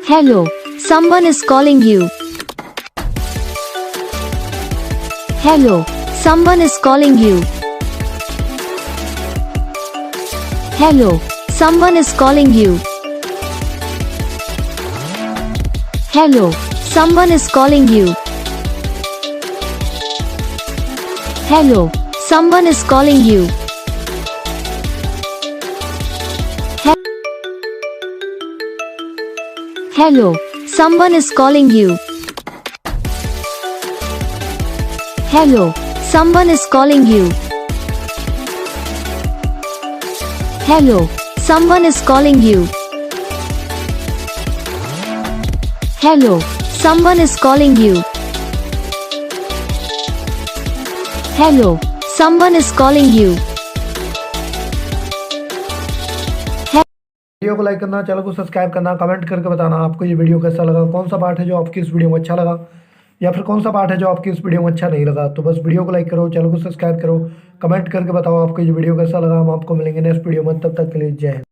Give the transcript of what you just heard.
Hello, someone is calling you. Hello, someone is calling you. Hello, someone is calling you. Hello, someone is calling you. Hello, someone is calling you. Hello, someone is calling you. Hello, someone is calling you. Hello, someone is calling you. Hello, someone is calling you. Hello, someone is calling you. Video को like करना, channel को subscribe करना, comment करके बताना आपको ये video कैसा लगा, कौन सा पार्ट है जो आपकी इस वीडियो में अच्छा लगा या फिर कौन सा पार्ट है जो आपकी इस वीडियो में अच्छा नहीं लगा। तो बस वीडियो को लाइक करो, चैनल को सब्सक्राइब करो, कमेंट करके बताओ आपको ये वीडियो कैसा लगा। हम आपको मिलेंगे नेक्स्ट वीडियो में, तब तक के लिए जय हिंद।